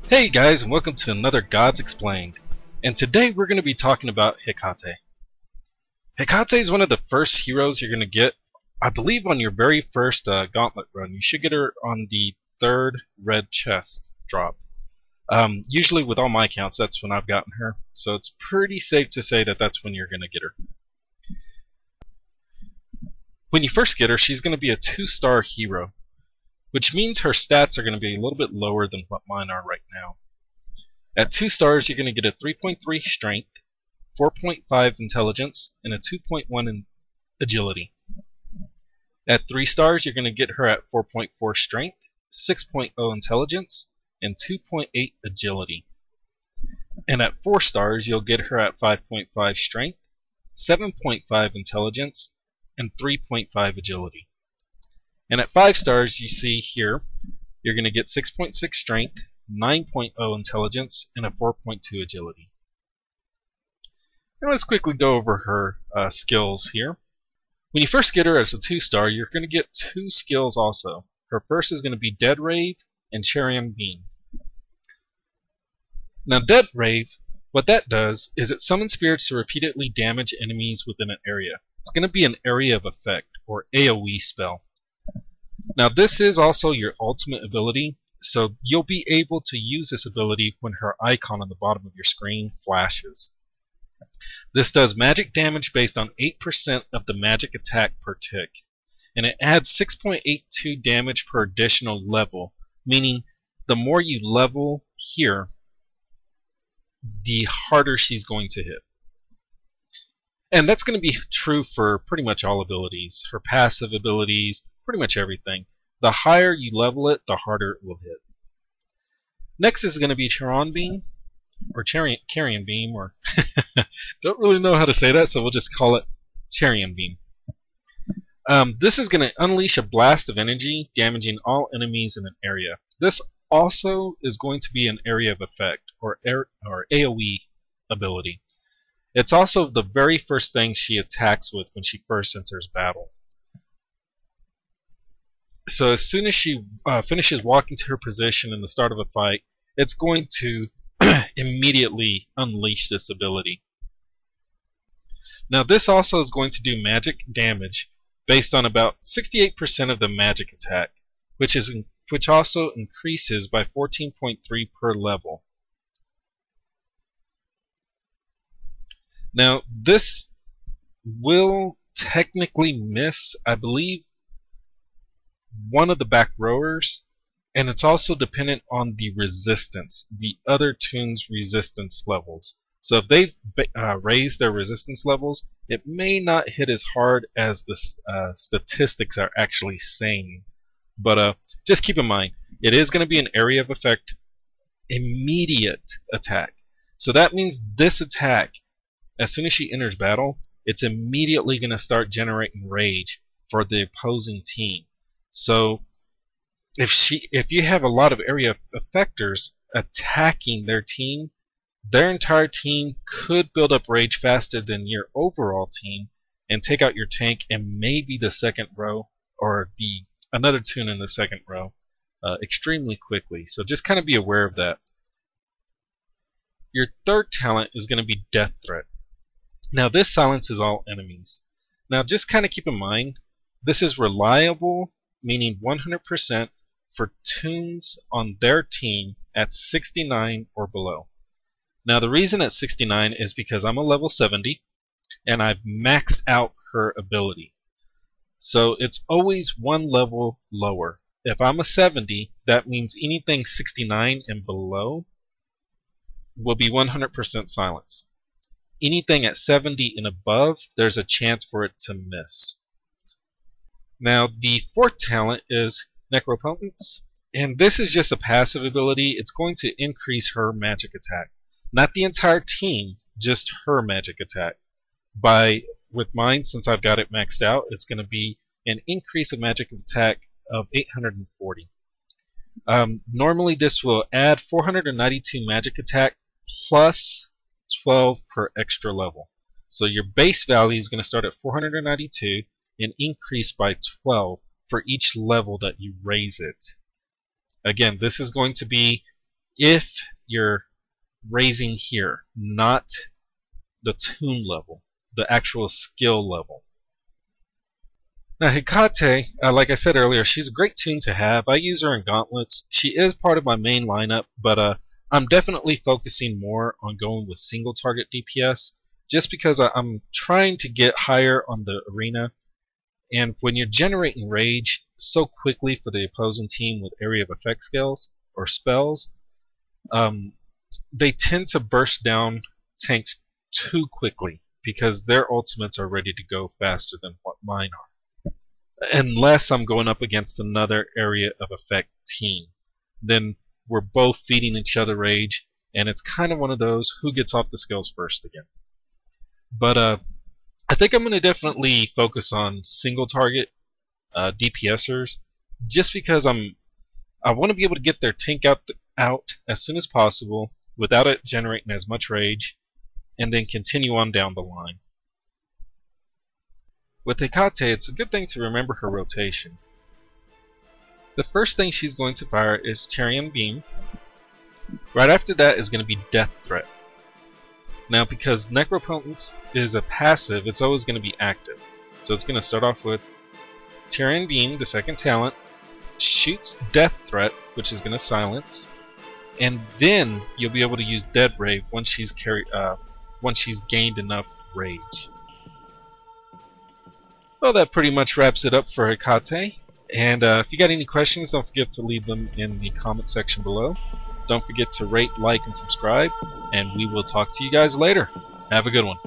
Hey guys, and welcome to another Gods Explained. And today we're going to be talking about Hecate. Hecate is one of the first heroes you're going to get, I believe, on your very first gauntlet run. You should get her on the third red chest drop. Usually with all my accounts, that's when I've gotten her. So it's pretty safe to say that that's when you're going to get her. When you first get her, she's going to be a 2-star hero, which means her stats are going to be a little bit lower than what mine are right now. At 2 stars, you're going to get a 3.3 strength, 4.5 intelligence, and a 2.1 in agility. At 3 stars, you're going to get her at 4.4 strength, 6.0 intelligence, and 2.8 agility. And at 4 stars, you'll get her at 5.5 strength, 7.5 intelligence, and 3.5 agility. And at 5 stars, you see here, you're going to get 6.6 strength, 9.0 intelligence, and a 4.2 agility. Now let's quickly go over her skills here. When you first get her as a 2-star, you're going to get 2 skills also. Her first is going to be Dead Rave and Charian Beam. Now Dead Rave, what that does is it summons spirits to repeatedly damage enemies within an area. It's going to be an area of effect, or AoE spell. Now this is also your ultimate ability, so you'll be able to use this ability when her icon on the bottom of your screen flashes. This does magic damage based on 8% of the magic attack per tick, and it adds 6.82 damage per additional level, meaning the more you level here, the harder she's going to hit. And that's going to be true for pretty much all abilities, her passive abilities, pretty much everything. The higher you level it, the harder it will hit. Next is going to be Charian Beam, or Charian Beam, or don't really know how to say that, so we'll just call it Charian Beam. This is going to unleash a blast of energy, damaging all enemies in an area. This also is going to be an area of effect, or AoE ability. It's also the very first thing she attacks with when she first enters battle. So as soon as she finishes walking to her position in the start of a fight, it's going to immediately unleash this ability. Now this also is going to do magic damage based on about 68% of the magic attack, which also increases by 14.3 per level. Now this will technically miss, I believe, one of the back rowers, and it's also dependent on the resistance, the other toon's resistance levels. So if they've raised their resistance levels, it may not hit as hard as the statistics are actually saying. But just keep in mind, it is going to be an area of effect immediate attack. So that means this attack, as soon as she enters battle, it's immediately going to start generating rage for the opposing team. So if you have a lot of area effectors attacking their team, their entire team could build up rage faster than your overall team and take out your tank and maybe the second row or another toon in the second row extremely quickly. So just kind of be aware of that. Your third talent is going to be Death Threat. Now this silences all enemies. Now just kind of keep in mind, this is reliable, meaning 100% for toons on their team at 69 or below. Now the reason at 69 is because I'm a level 70 and I've maxed out her ability. So it's always one level lower. If I'm a 70, that means anything 69 and below will be 100% silence. Anything at 70 and above, there's a chance for it to miss. Now the fourth talent is Necropotence, and this is just a passive ability. It's going to increase her magic attack. Not the entire team, just her magic attack. With mine, since I've got it maxed out, it's going to be an increase of magic attack of 840. Normally this will add 492 magic attack plus 12 per extra level. So your base value is going to start at 492 and increase by 12 for each level that you raise it. Again, this is going to be if you're raising here, not the tune level, the actual skill level. Now Hecate, like I said earlier, she's a great tune to have. I use her in gauntlets. She is part of my main lineup, but I'm definitely focusing more on going with single target DPS, just because I'm trying to get higher on the arena. And when you're generating rage so quickly for the opposing team with area of effect skills or spells, they tend to burst down tanks too quickly because their ultimates are ready to go faster than what mine are. Unless I'm going up against another area of effect team, then we're both feeding each other rage, and it's kind of one of those who gets off the skills first again. But I think I'm going to definitely focus on single target DPSers, just because I want to be able to get their tank out as soon as possible without it generating as much rage, and then continue on down the line. With Hecate, it's a good thing to remember her rotation. The first thing she's going to fire is Charian Beam. Right after that is going to be Death Threat. Now, because Necropotence is a passive, it's always going to be active. So it's going to start off with Charian Beam, the second talent, shoots Death Threat, which is going to silence, and then you'll be able to use Dead Ray once she's gained enough rage. Well, that pretty much wraps it up for Hecate. And if you got any questions, don't forget to leave them in the comment section below. Don't forget to rate, like, and subscribe. And we will talk to you guys later. Have a good one.